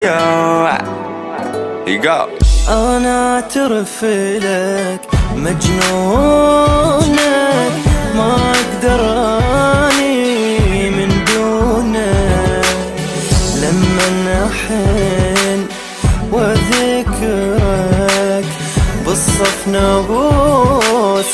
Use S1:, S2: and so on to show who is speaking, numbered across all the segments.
S1: Here you go.
S2: أنا أعترف لك مجنونك، ما أقدر أني من دونك. لما أحن وذكرك بالصف نبوس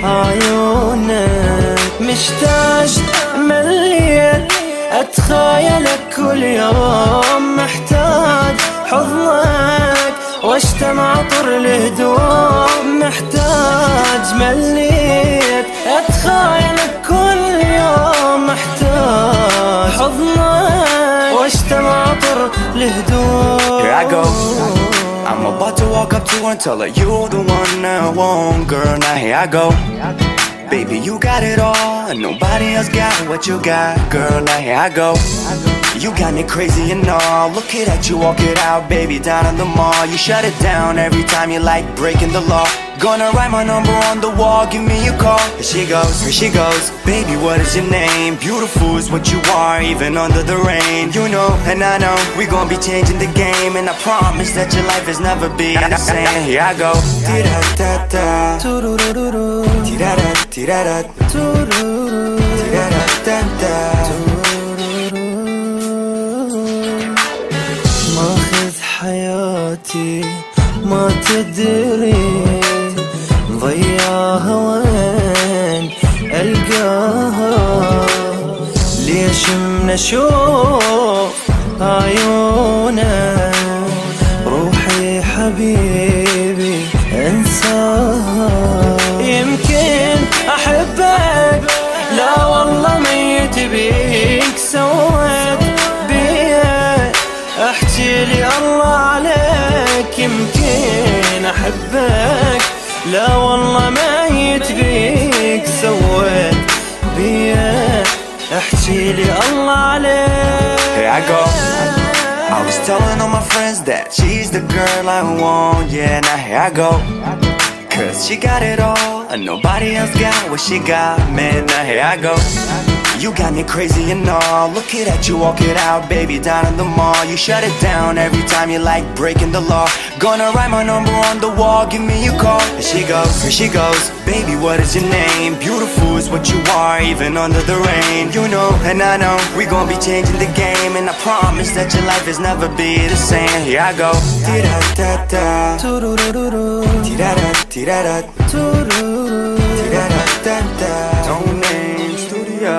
S2: عيونك، مشتاق مليت أتخيلك كل يوم، محتاج حضنك واشتم عطر الهدوم، محتاج مليت أتخيلك كل يوم، محتاج حضنك واشتم عطر الهدوم.
S1: Here I go. I'm about to walk up to her and tell her you're the one I want, girl. Now here I go. Baby, you got it all, and nobody else got what you got, girl. Now here I go. You got me crazy and all. Look at you walk it out, baby, down in the mall. You shut it down every time you like breaking the law. Gonna write my number on the wall, give me a call. Here she goes, here she goes. Baby, what is your name? Beautiful is what you are, even under the rain. You know, and I know, we gonna be changing the game, and I promise that your life has never been the same. Here I go. Ti-da-da-da, ti-da-da, ti-da-da, ti-da-da-da-da.
S2: ماخذ حياتي ما تدري، ضيعها وين ألقاها، ليش من أشوف عيونك روحي حبيبي أنساها. يمكن أحبك لا والله ميت بيك، سويت بيك احكي لي الله عليك. يمكن أحبك لا والله ميت بيك، سويت بيك احكي لي الله عليك.
S1: Here I go. I was telling all my friends that she's the girl I want, yeah, now here I go. Cause she got it all, and nobody else got what she got, man, now here I go. You got me crazy and all. Look at you walk it out, baby, down in the mall. You shut it down every time you like breaking the law. Gonna write my number on the wall, give me a call. Here she goes, here she goes. Baby, what is your name? Beautiful is what you are, even under the rain. You know, and I know, we gonna be changing the game, and I promise that your life has never be the same. Here I go. Ti-da-da-da, ti-da-da, ti-da-da, ti-da-da-da-da. Don't name studio.